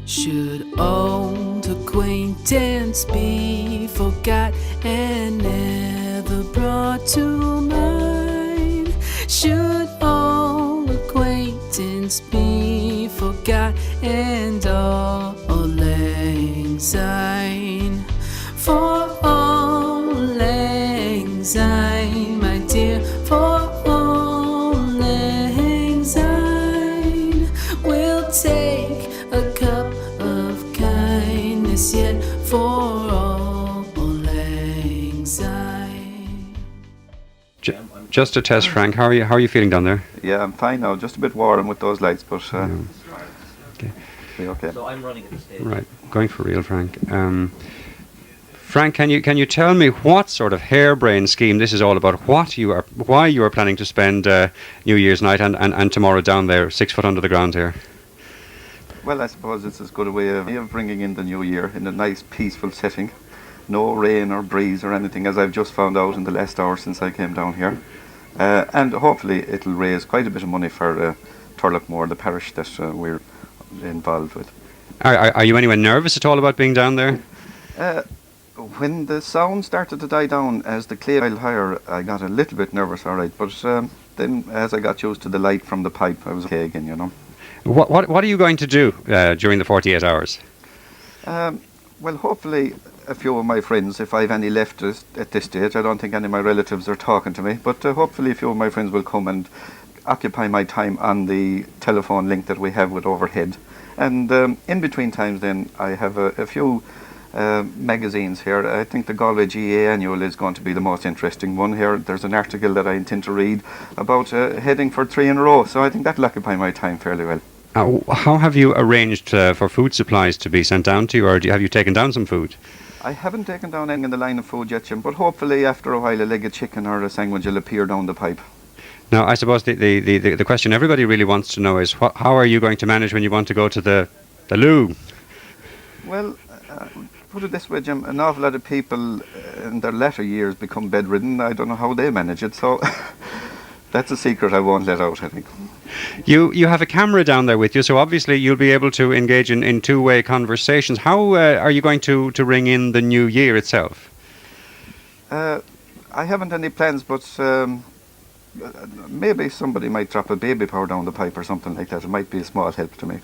Should old acquaintance be forgot and never brought to mind? Should old acquaintance be forgot and all lang syne? For all lang syne, my dear, for all lang syne, we'll take a cup of kindness yet for all lang syne. Just a test, Frank. How are you feeling down there? Yeah, I'm fine now. Just a bit warm with those lights, but Okay. be okay. So I'm running at the stage. Right, going for real, Frank. Frank, can you tell me what sort of harebrained scheme this is all about? Why you are planning to spend New Year's night and tomorrow down there, 6 foot under the ground here? Well, I suppose it's as good a way of bringing in the new year in a nice, peaceful setting. No rain or breeze or anything, as I've just found out in the last hour since I came down here. And hopefully it'll raise quite a bit of money for Turloughmore, the parish that we're involved with. Are you anyway nervous at all about being down there? When the sound started to die down as the clay pile higher, I got a little bit nervous, all right. But then as I got used to the light from the pipe, I was okay again, you know. What are you going to do during the 48 hours? Well, hopefully a few of my friends, if I've any left at this stage, I don't think any of my relatives are talking to me, but hopefully a few of my friends will come and occupy my time on the telephone link that we have with Overhead. And in between times then, I have a few magazines here. I think the Galway GA Annual is going to be the most interesting one here. There's an article that I intend to read about heading for 3 in a row, so I think that'll occupy my time fairly well. How have you arranged for food supplies to be sent down to you, or have you taken down some food? I haven't taken down anything in the line of food yet, Jim, but hopefully after a while a leg of chicken or a sandwich will appear down the pipe. Now, I suppose the question everybody really wants to know is how are you going to manage when you want to go to the loo? Well, put it this way, Jim, an awful lot of people in their latter years become bedridden. I don't know how they manage it, so that's a secret I won't let out, I think. You have a camera down there with you, so obviously you'll be able to engage in two-way conversations. How are you going to ring in the new year itself? I haven't any plans, but maybe somebody might drop a baby powder down the pipe or something like that. It might be a small help to me.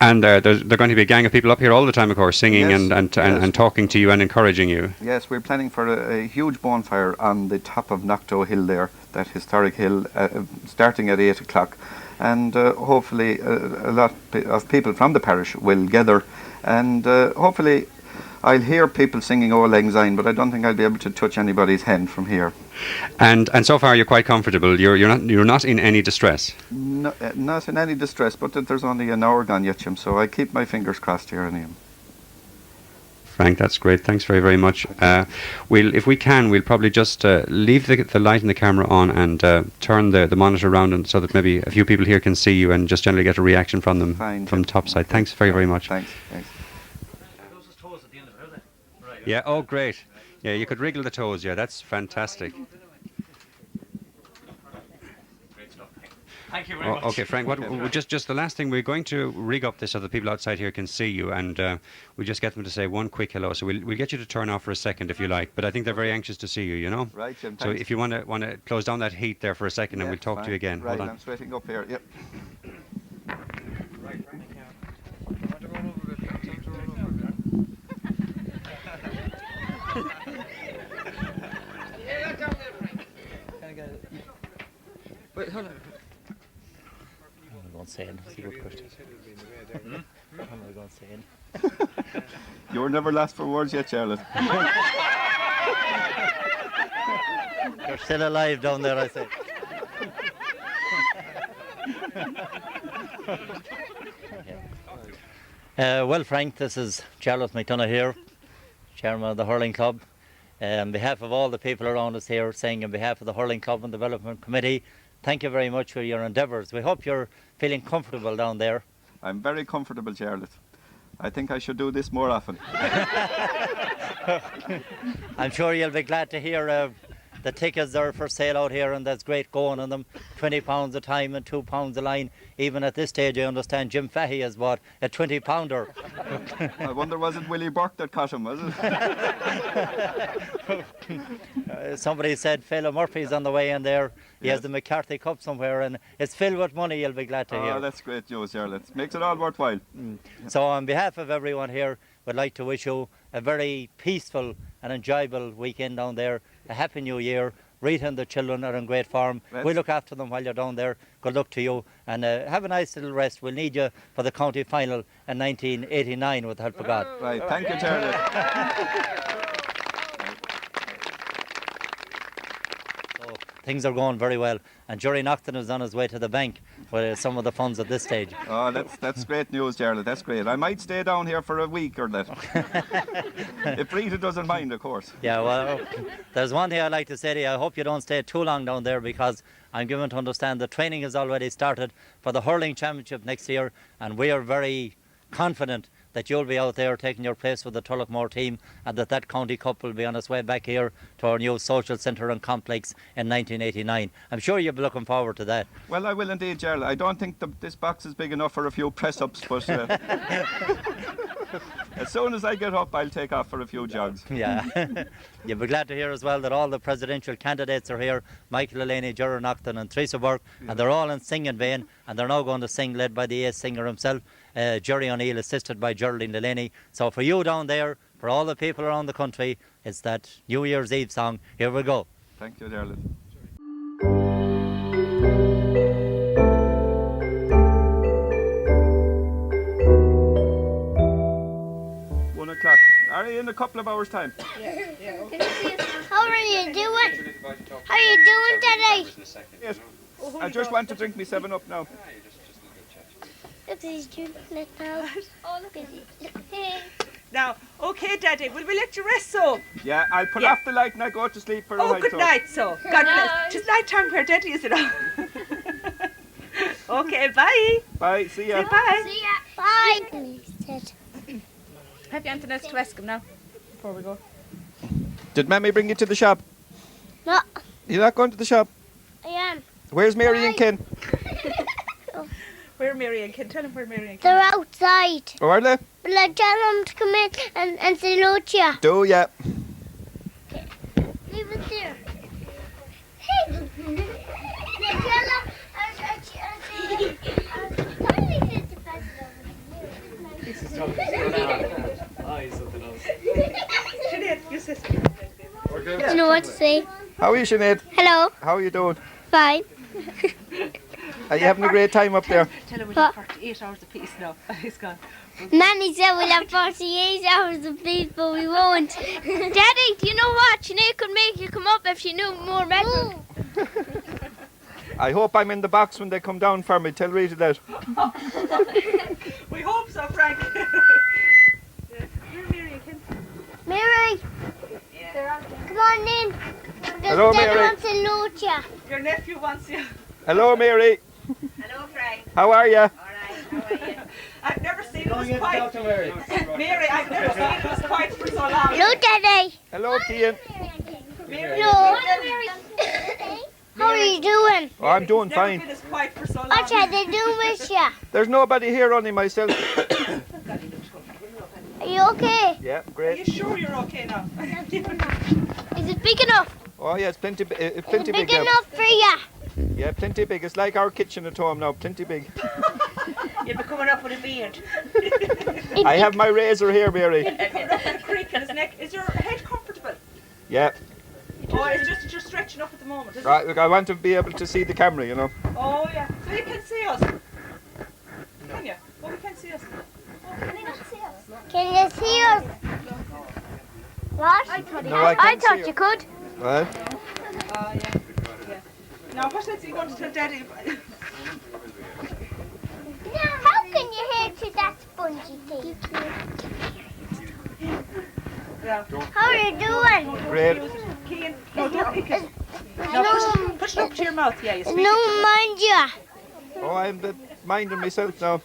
And there's going to be a gang of people up here all the time, of course, singing Yes, and talking to you and encouraging you. Yes, we're planning for a huge bonfire on the top of Knockdoe Hill there, that historic hill, starting at 8 o'clock. And hopefully a lot of people from the parish will gather. And hopefully I'll hear people singing Old Lang Syne, but I don't think I'll be able to touch anybody's hand from here. And so far you're quite comfortable. You're not in any distress. No, not in any distress, but there's only an hour gone yet, Jim, so I keep my fingers crossed here and him. Frank, that's great. Thanks very, very much. If we can, we'll probably just leave the light and the camera on and turn the monitor around, and so that maybe a few people here can see you and just generally get a reaction from them. Fine, from top side. Thanks very, very much. Thanks. Yeah, oh great. Yeah, you could wriggle the toes, yeah, that's fantastic. Thank you very much. Okay, Frank, just the last thing, we're going to rig up this so the people outside here can see you, and we just get them to say one quick hello. So we'll get you to turn off for a second if you like, but I think they're very anxious to see you, you know? Right, Jim, so if you want to close down that heat there for a second, and we'll talk to you again. Right, Hold on. I'm sweating up here, yep. Wait, hold on. I'm going to say it. See what question. I'm going to say it. You're never last for words yet, Charlotte. You're still alive down there, I say. Well, Frank, this is Charlotte McDonough here, Chairman of the Hurling Club. On behalf of all the people around us here, saying on behalf of the Hurling Club and Development Committee, thank you very much for your endeavours. We hope you're feeling comfortable down there. I'm very comfortable, Charlotte. I think I should do this more often. I'm sure you'll be glad to hear the tickets are for sale out here, and there's great going on them. £20 a time and £2 a line. Even at this stage, I understand Jim Fahey has bought a 20-pounder. I wonder, was it Willie Burke that caught him, was it? Somebody said Phil Murphy's on the way in there. He has the McCarthy Cup somewhere, and it's filled with money, you'll be glad to hear. Oh, that's great news, Jarlath. Makes it all worthwhile. So on behalf of everyone here, we'd like to wish you a very peaceful and enjoyable weekend down there. A happy new year. Rita and the children are in great form. We'll look after them while you're down there. Good luck to you, and have a nice little rest. We'll need you for the county final in 1989 with the help of God. Right, thank you, Jarlath. So things are going very well, and Jerry Nocton is on his way to the bank with some of the funds at this stage. Oh, that's great news, Jarlath. That's great. I might stay down here for a week or that. If Rita doesn't mind, of course. Yeah, well, there's one thing I'd like to say to you. I hope you don't stay too long down there, because I'm given to understand the training has already started for the hurling championship next year, and we are very confident that you'll be out there taking your place with the Turloughmore team, and that county cup will be on its way back here to our new social centre and complex in 1989. I'm sure you'll be looking forward to that. Well, I will indeed, Jarlath. I don't think this box is big enough for a few press-ups, but as soon as I get up, I'll take off for a few jogs. Yeah. You'll be glad to hear as well that all the presidential candidates are here. Michael Delaney, Gerard Nocton and Teresa Burke, and they're all in singing vein, and they're now going to sing, led by the ace singer himself, Jerry O'Neill, assisted by Geraldine Delaney. So for you down there, for all the people around the country, it's that New Year's Eve song. Here we go. Thank you, Jarlath. O'clock. Are you in a couple of hours' time? Yeah. How are you doing? How are you doing today? Yes. I just want to drink me 7-Up now. Look, he's drinking it now. Oh, look at it. Now, okay, Daddy, will we let you rest so? Yeah, I'll put off the light and I go to sleep for a while. Oh, good night, so. God bless. It's night time where Daddy is, Okay, bye. Bye, see ya. Say bye. See ya. Bye. Have you anything else to ask him now before we go? Did Mammy bring you to the shop? No, You're not going to the shop? I am. Where's Mary and Ken? Where are Mary and Ken? Tell him where Mary and Ken They're outside. Oh, are they? Will I tell them to come in and say hello to you? Do ya? Leave it there. Hey! Now tell them Sinead, your sister. you know what to say. How are you, Sinead? Hello. How are you doing? Fine. Are you having a great time up there? Tell him we'll have 48 hours apiece now. He's gone. Nanny said we'll have 48 hours of peace, but we won't. Daddy, do you know what? Sinead could make you come up if she knew more better. I hope I'm in the box when they come down for me. Tell Rita that. We hope so, Frank. Where are Mary and Ken? Mary, Yeah. come on in. Hello, Daddy Mary. wants to hello to you. Your nephew wants you. Hello, Mary. Hello, Frank. How are you? All right, how are you? I've never seen it this quiet. Mary, I've never seen it this quiet for so long. Hello, Daddy. Hello, Kian. Mary, Hello. How are you doing? Oh, I'm doing never fine. been as quiet for so long. What should they do with you? There's nobody here, only myself. Are you okay? Yeah, Are you great. sure you're okay now? Is it big enough? Oh, yeah, it's plenty Is it big big now. enough for you? Yeah, plenty big. It's like our kitchen at home now, plenty big. You'll be coming up with a beard. I have my razor here, Mary. Coming up with a creak in his neck. Is your head comfortable? Yeah. Oh, it's just that you're stretching up at the moment, is Right, look, I want to be able to see the camera, you know. it? Oh, yeah. So you can see us. Can you? Oh, we can see us. Oh, can you not see us? Can you see us? What? No, I can't thought see you could. Well, Oh, yeah. Now, what else are you going to tell Daddy? How can you hear to that spongy thing? Yeah. How are you doing? great. Cian, no, don't pick it. No, Push it up to your mouth. Yeah, you speak. no, mind you. Oh, I'm minding myself now.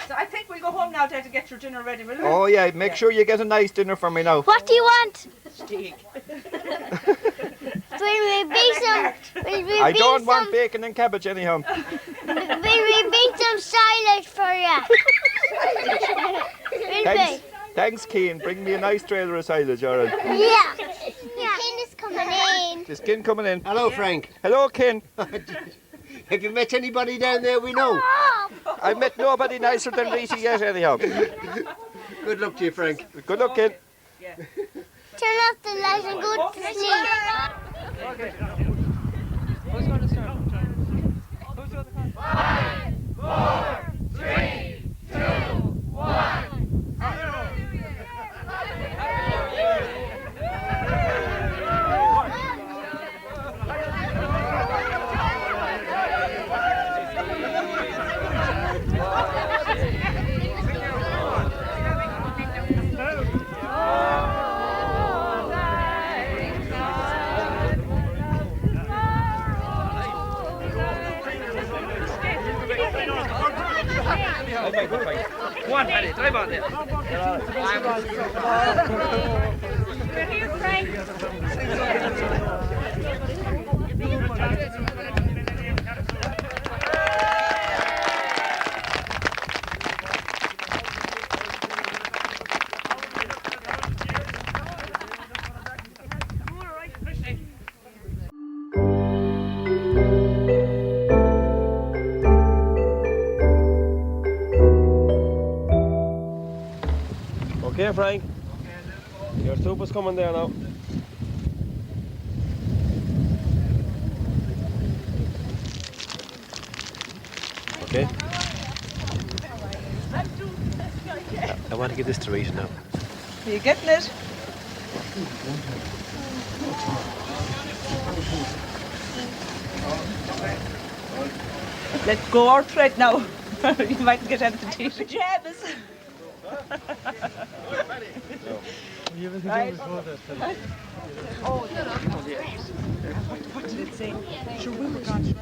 So I think we'll go home now, Dad, to get your dinner ready, will we? Oh yeah, make sure you get a nice dinner for me now. What do you want? Steak. Will we be some? Will we I be don't some? want bacon and cabbage anyhow. Will we be some silage for you? Will Thanks, Keane. Bring me a nice trailer of silage, alright. we? Yeah. Ken is coming in. Is Ken coming in? Hello, Frank. Hello, Ken. Have you met anybody down there we know? I've met nobody nicer than Rita yet anyhow. Good luck to you, Frank. Good luck, Ken. Turn off the light and go to sleep. Who's going to start? Who's doing the count? Go on, Paddy, drive on there. We're here, Frank. Okay, Frank. Your soup is coming there now. Okay. I want to give this to Rita now. Are you getting it? Let's go out for it now. You might get anything to eat. Pajamas. Right. Oh, what did it say? Sure, we were gone.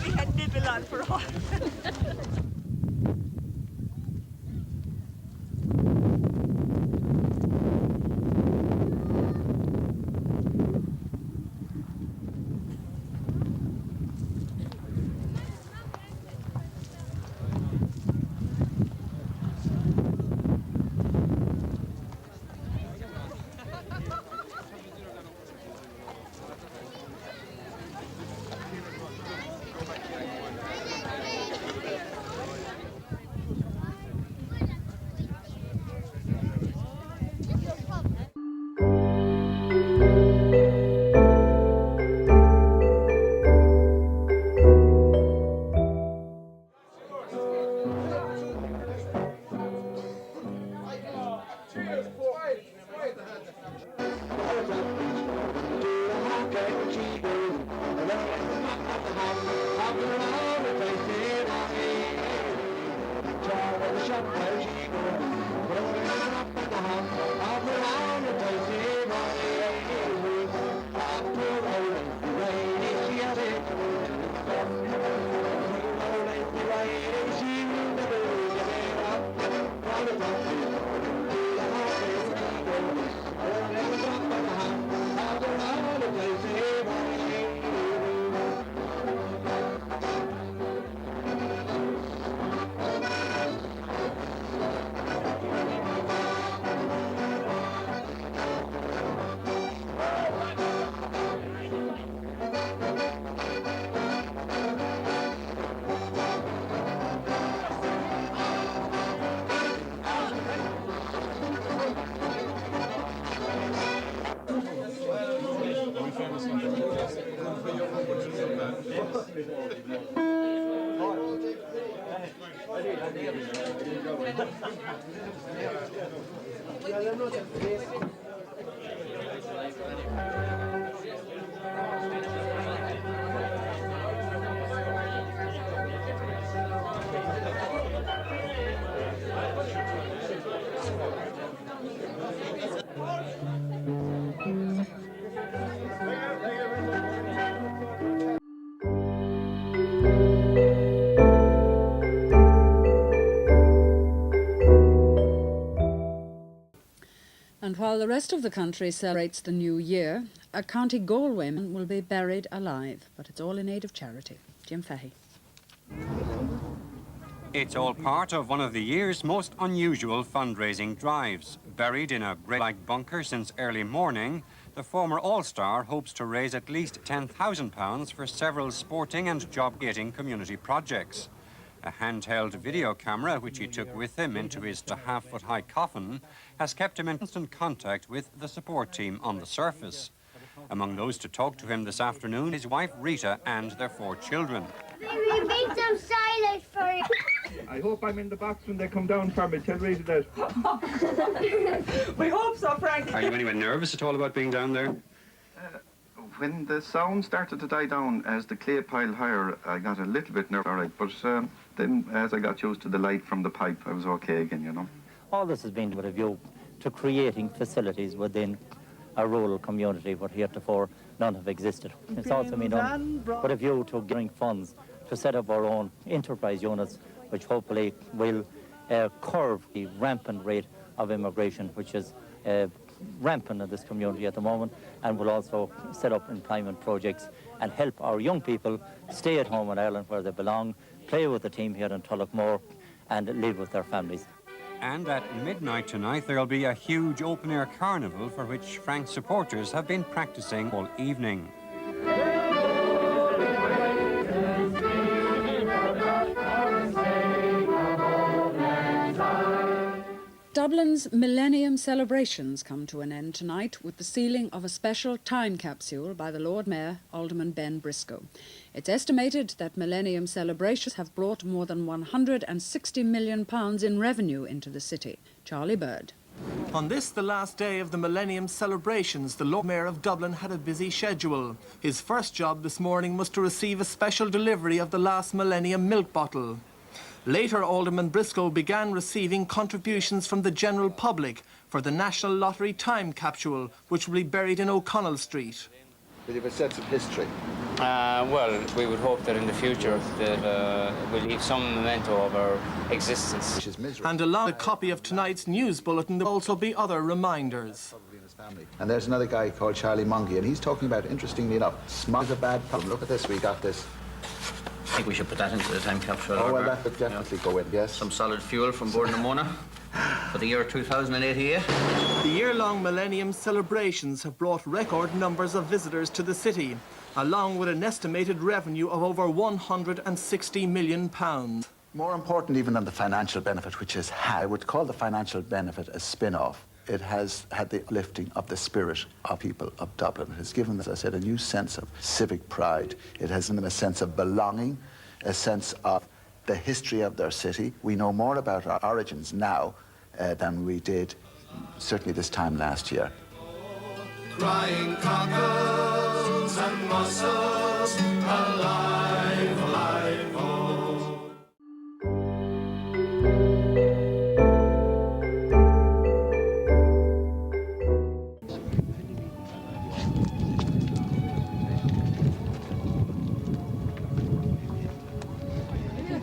We had nibble on for all. And while the rest of the country celebrates the new year, a County Galway man will be buried alive, but it's all in aid of charity. Jim Fahey. It's all part of one of the year's most unusual fundraising drives. Buried in a brick-like bunker since early morning, the former All-Star hopes to raise at least £10,000 for several sporting and job-creating community projects. A handheld video camera, which he took with him into his half-foot-high coffin, has kept him in constant contact with the support team on the surface. Among those to talk to him this afternoon, his wife Rita and their 4 children. Maybe make them silent for you. I hope I'm in the box when they come down for me. Tell Rita that. We hope so, Frank. Are you anyway nervous at all about being down there? When the sound started to die down as the clay piled higher, I got a little bit nervous, all right, but then as I got used to the light from the pipe, I was okay again, you know. All this has been with a view to creating facilities within a rural community where heretofore none have existed. It's also been done with a view to getting funds to set up our own enterprise units, which hopefully will curb the rampant rate of immigration, which is rampant in this community at the moment, and will also set up employment projects and help our young people stay at home in Ireland where they belong, play with the team here in Turloughmore and live with their families. And at midnight tonight there'll be a huge open-air carnival for which Frank's supporters have been practicing all evening. Dublin's Millennium celebrations come to an end tonight with the sealing of a special time capsule by the Lord Mayor, Alderman Ben Briscoe. It's estimated that Millennium celebrations have brought more than £160 million in revenue into the city. Charlie Bird. On this, the last day of the Millennium celebrations, the Lord Mayor of Dublin had a busy schedule. His first job this morning was to receive a special delivery of the last Millennium milk bottle. Later, Alderman Briscoe began receiving contributions from the general public for the National Lottery time capsule, which will be buried in O'Connell Street. Will you have a sense of history? Well, we would hope that in the future that we'll leave some memento of our existence. And along with a copy of tonight's news bulletin, there will also be other reminders. And there's another guy called Charlie Mungy, and he's talking about, interestingly enough, smog is a bad problem. Look at this, we got this. I think we should put that into the time capsule. Oh, well, that would definitely go in, yes. Some solid fuel from Bord na Móna for the year 2088. The year-long Millennium celebrations have brought record numbers of visitors to the city, along with an estimated revenue of over £160 million. More important even than the financial benefit, which is, I would call the financial benefit a spin-off. It has had the lifting of the spirit of people of Dublin. It has given, as I said, a new sense of civic pride. It has given them a sense of belonging, a sense of the history of their city. We know more about our origins now than we did certainly this time last year. Crying cockles and mussels, alive, alive, oh.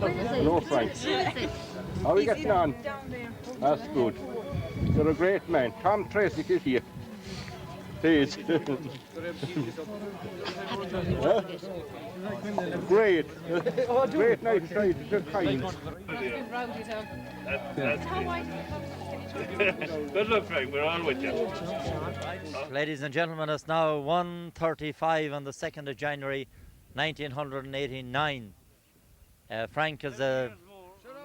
Hello, Frank. How are you getting on? That's good. You're a great man. Tom Tracy is here. Please. Huh? Great. Great night to try to kind. Good luck, Frank. We're all with you. Ladies and gentlemen, it's now 1:35 on the 2nd of January 1989. Frank is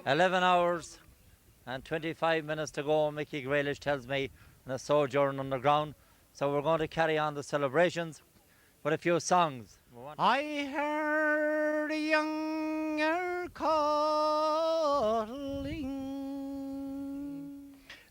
11 hours and 25 minutes to go, Mickey Grealish tells me, in a sojourn underground. So we're going to carry on the celebrations with a few songs. I heard a younger call bottling.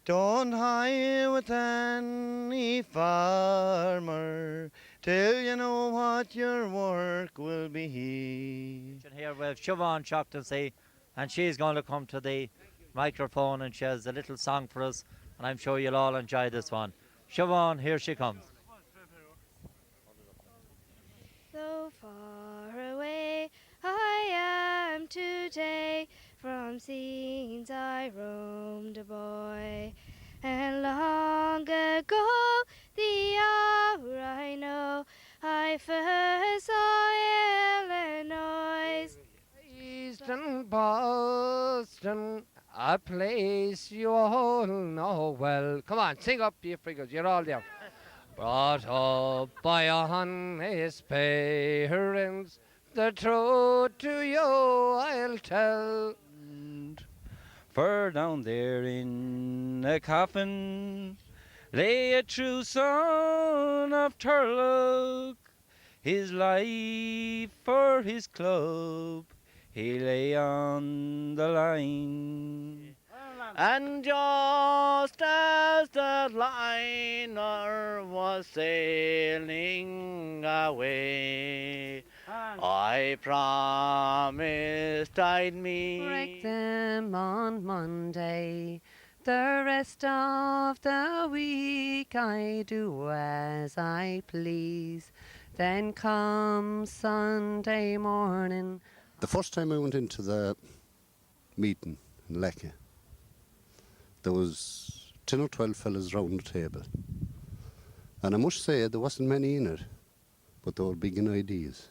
Don't hire with any farmer till you know what your work will be. Here we have Siobhan Shockton, and she's going to come to the microphone and she has a little song for us, and I'm sure you'll all enjoy this one. Siobhan, here she comes. So far away I am today from scenes I roamed a boy, and long ago, the hour I know, I first saw Illinois. Eastern Boston, a place you all know well. Come on, sing up, you figures, you're all there. Brought up by honest parents, the truth to you I'll tell. For down there in a coffin lay a true son of Turlough, his life for his club, he lay on the line. And just as the liner was sailing away, I promised I'd meet break them on Monday. The rest of the week I do as I please. Then come Sunday morning. The first time I went into the meeting in Lecce, there was 10 or 12 fellas round the table. And I must say there wasn't many in it, but they were big in ideas.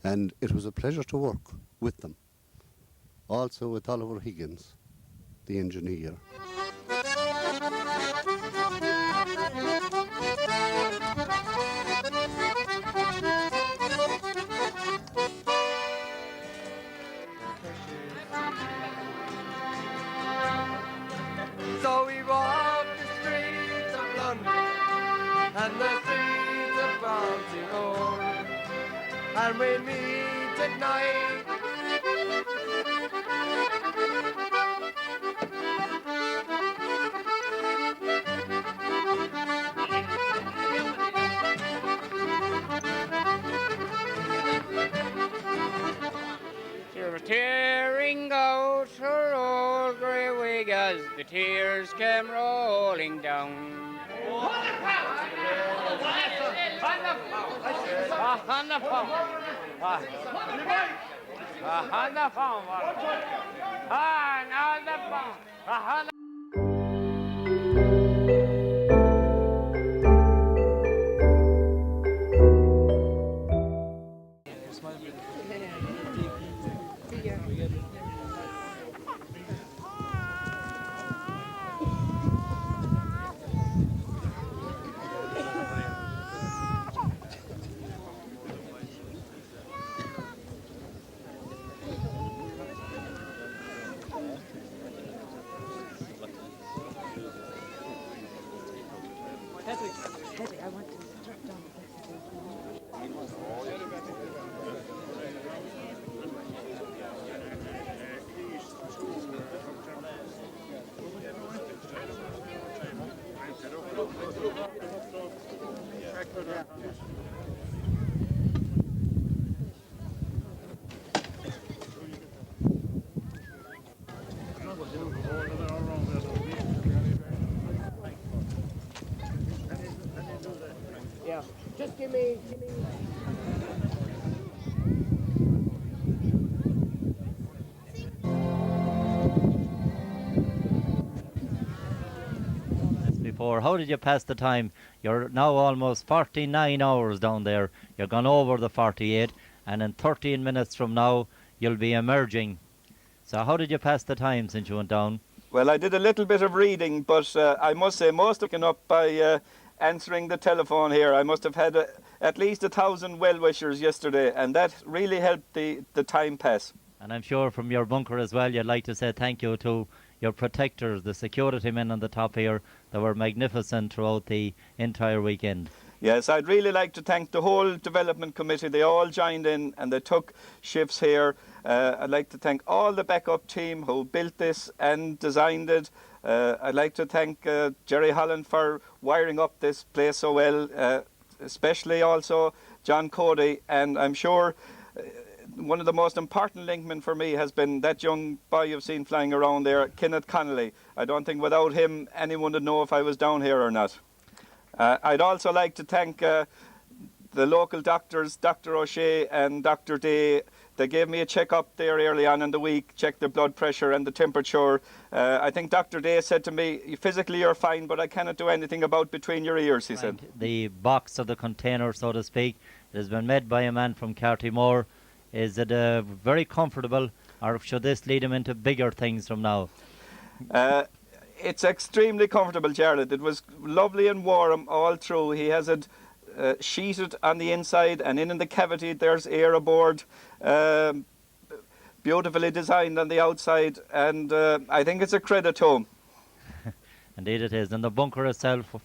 And it was a pleasure to work with them. Also with Oliver Higgins, the engineer. So we walk the streets of London and the streets of Baltimore, and we meet at night. She was tearing out her old grey wig as the tears came rolling down. On the phone. Teddy, I want to strip down Yeah, just give me. Before, how did you pass the time? You're now almost 49 hours down there. You're gone over the 48, and in 13 minutes from now, you'll be emerging. So how did you pass the time since you went down? Well, I did a little bit of reading, but I must say most of it up by answering the telephone here. I must have had at least 1,000 well-wishers yesterday, and that really helped the time pass. And I'm sure from your bunker as well, you'd like to say thank you to your protectors, the security men on the top here, that were magnificent throughout the entire weekend. Yes, I'd really like to thank the whole development committee. They all joined in and they took shifts here. I'd like to thank all the backup team who built this and designed it. I'd like to thank Jerry Holland for wiring up this place so well, especially also John Cody. And I'm sure one of the most important linkmen for me has been that young boy you've seen flying around there, Kenneth Connolly. I don't think without him anyone would know if I was down here or not. I'd also like to thank the local doctors, Dr. O'Shea and Dr. Day. They gave me a check-up there early on in the week, checked the blood pressure and the temperature. I think Dr. Day said to me, physically you're fine, but I cannot do anything about between your ears, he said. The box of the container, so to speak, it has been made by a man from Cartymore. Is it very comfortable, or should this lead him into bigger things from now? It's extremely comfortable, Jarlath. It was lovely and warm all through. He has it sheeted on the inside, and in the cavity there's air aboard. Beautifully designed on the outside, and I think it's a credit to him. Indeed it is. And the bunker itself,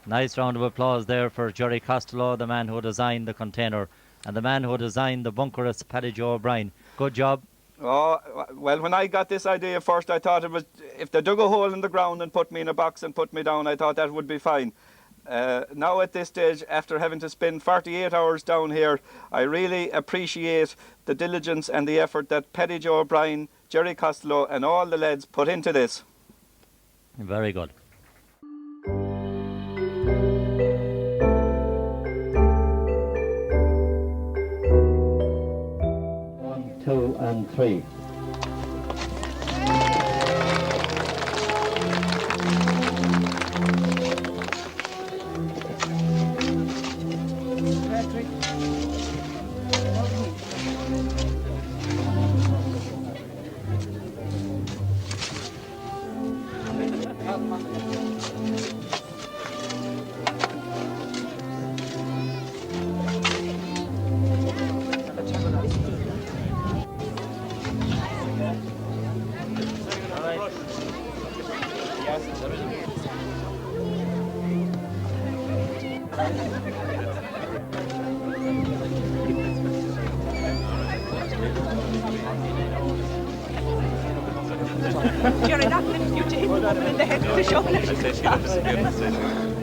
nice round of applause there for Jerry Costello, the man who designed the container, and the man who designed the bunker is Paddy Joe O'Brien. Good job. Oh, well, when I got this idea first, I thought it was, if they dug a hole in the ground and put me in a box and put me down, I thought that would be fine. Now at this stage, after having to spend 48 hours down here, I really appreciate the diligence and the effort that Paddy Joe O'Brien, Jerry Costello and all the lads put into this. Very good. 1, 2 and 3. Jerry, not lift you to hit the woman in the head with the shovel. I say she loves a good decision.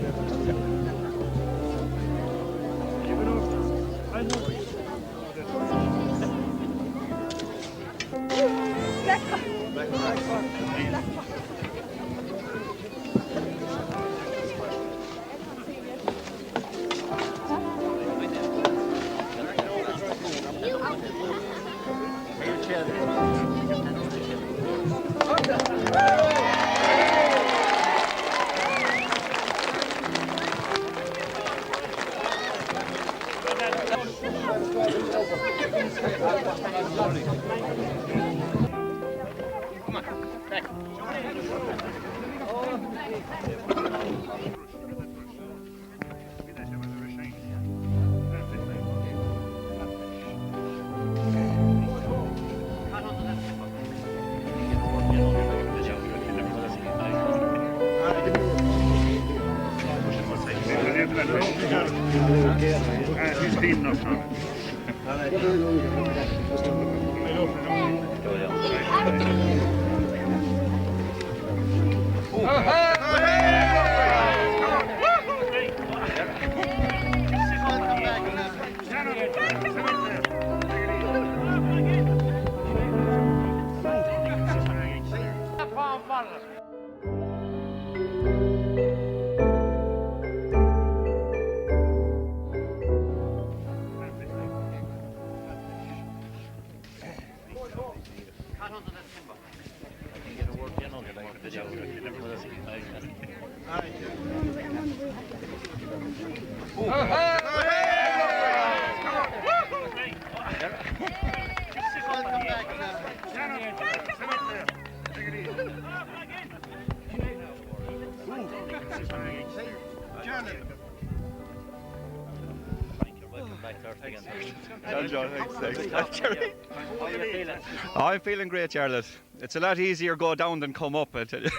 Oh, I'm feeling great, Charlotte. It's a lot easier go down than come up, I tell you.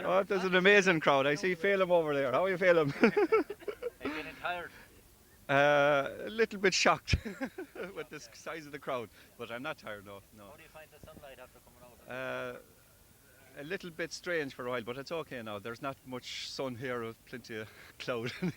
Oh, there's an amazing crowd. I see Phelim over there. How are you, Phelim? Are you getting tired? A little bit shocked with the size of the crowd, but I'm not tired, no. How do you find the sunlight after coming out? A little bit strange for a while, but it's okay now. There's not much sun here, with plenty of cloud. You're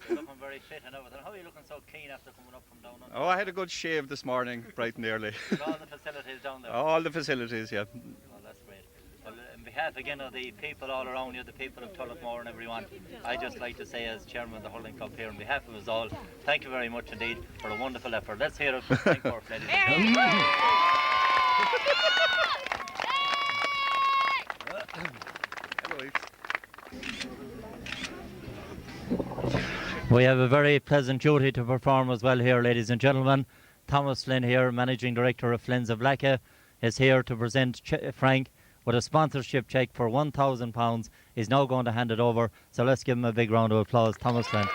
looking very fit and everything. How are you looking so keen after coming up from down under? Oh, I had a good shave this morning, bright and early. With all the facilities down there? All the facilities, yeah. Oh, that's great. Well, on behalf again of the people all around you, the people of Turloughmore and everyone, I'd just like to say as chairman of the hurling club here, on behalf of us all, thank you very much indeed for a wonderful effort. Let's hear it from Frank Burke, ladies and gentlemen. We have a very pleasant duty to perform as well here, ladies and gentlemen. Thomas Flynn here, Managing Director of Flynn's of Lacca, is here to present Frank with a sponsorship cheque for £1,000. He's now going to hand it over, so let's give him a big round of applause. Thomas Flynn.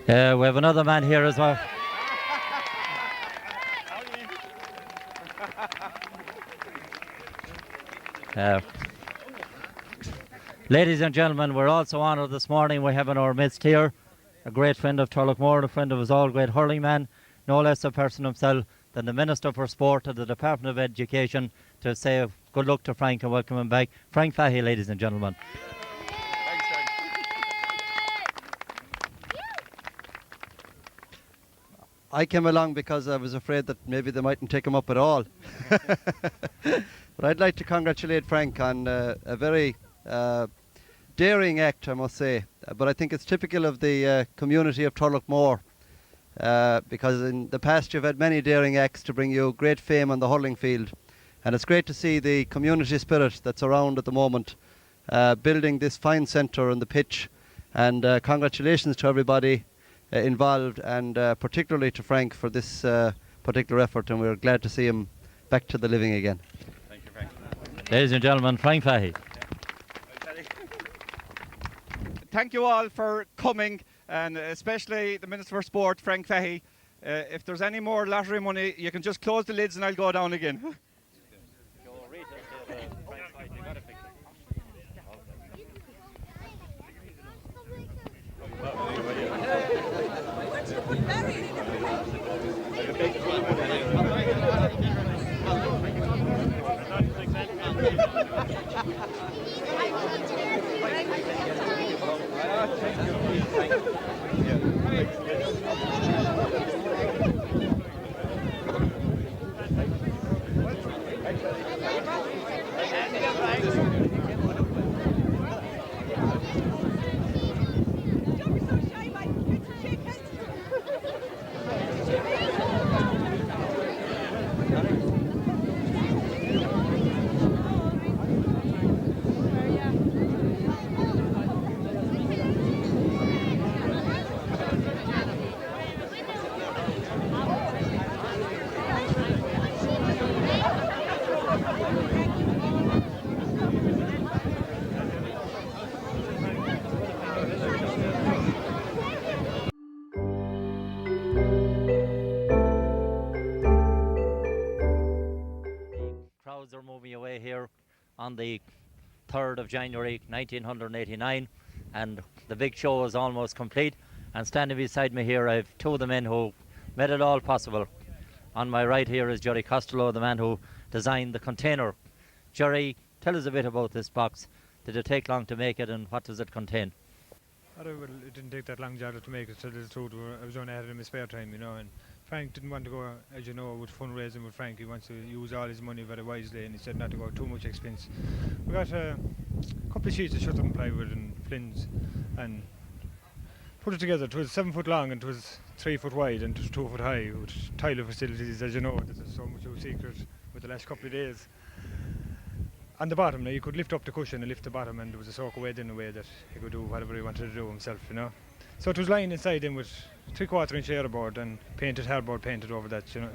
We have another man here as well. Ladies and gentlemen, we're also honoured this morning. We have in our midst here a great friend of Turloughmore, a friend of us all, great hurling man, no less a person himself than the Minister for Sport of the Department of Education, to say good luck to Frank and welcome him back. Frank Fahey, ladies and gentlemen. I came along because I was afraid that maybe they mightn't take him up at all. But I'd like to congratulate Frank on a very daring act, I must say. But I think it's typical of the community of Turloughmore, because in the past you've had many daring acts to bring you great fame on the hurling field. And it's great to see the community spirit that's around at the moment, building this fine centre on the pitch. And congratulations to everybody involved, and particularly to Frank for this particular effort, and we're glad to see him back to the living again. Thank you, Frank. Ladies and gentlemen, Frank Fahey. Thank you all for coming, and especially the Minister for Sport, Frank Fahey. If there's any more lottery money, you can just close the lids and I'll go down again. Crowds are moving away here on the 3rd of January 1989, and the big show is almost complete. And standing beside me here, I have two of the men who made it all possible. On my right here is Jerry Costello, the man who designed the container. Jerry, tell us a bit about this box. Did it take long to make it, and what does it contain? Well, it didn't take that long job to make it, to tell the truth. I was only at it in my spare time, you know, and Frank didn't want to go, as you know, with fundraising with Frank. He wants to use all his money very wisely, and he said not to go too much expense. We got a couple of sheets of shutter and plywood and flins and put it together. It was 7 foot long and it was 3 foot wide and it was 2 foot high, with tile facilities, as you know. This is so much of a secret with the last couple of days. On the bottom, now you could lift up the cushion and lift the bottom, and there was a soak away in a way that he could do whatever he wanted to do himself, you know. So it was lying inside him with 3/4 inch airboard and painted hardboard painted over that, you know,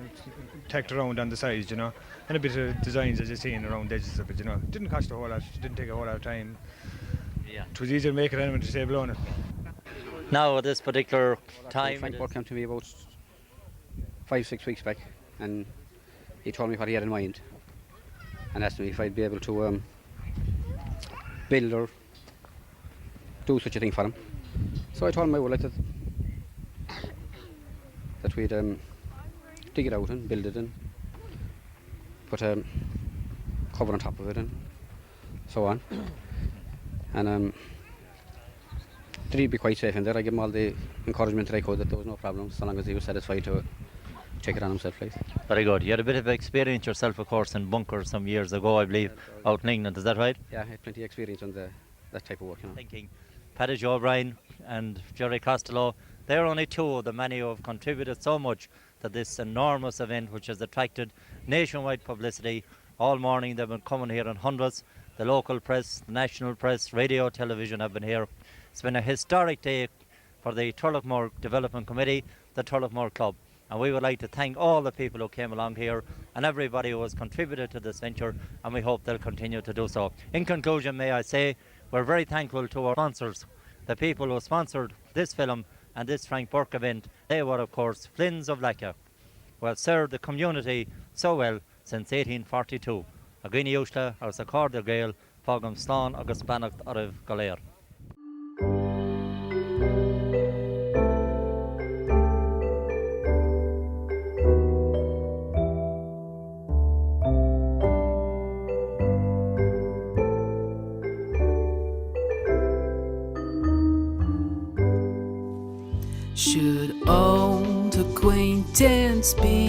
tacked around on the sides, you know, and a bit of designs as you see around the edges of it, you know. It didn't cost a whole lot, it didn't take a whole lot of time. Yeah. It was easier to make it than to save blowing it. Now at this particular time, Frank Burke came to me about 5-6 weeks back, and he told me what he had in mind, and asked me if I'd be able to build or do such a thing for him. So I told him I would like that we'd dig it out and build it and put a cover on top of it and so on. And that he'd be quite safe in there. I gave him all the encouragement that I could, that there was no problem, so long as he was satisfied to check it on himself, please. Very good. You had a bit of experience yourself, of course, in bunkers some years ago, I believe, out in England. Is that right? Yeah, I had plenty of experience on that type of work. You know. Thinking, Paddy Joe O'Brien and Jerry Costello, they're only two of the many who have contributed so much to this enormous event, which has attracted nationwide publicity. All morning they've been coming here in hundreds. The local press, the national press, radio, television have been here. It's been a historic day for the Turloughmore Development Committee, the Turloughmore Club. And we would like to thank all the people who came along here and everybody who has contributed to this venture, and we hope they'll continue to do so. In conclusion, may I say, we're very thankful to our sponsors, the people who sponsored this film and this Frank Burke event. They were, of course, Flynn's of Lacca, who have served the community so well since 1842. Agini Ushla, our Sacorda Gael, Fogam Slán, agus Bannacht Arav Galéir. Should old acquaintance be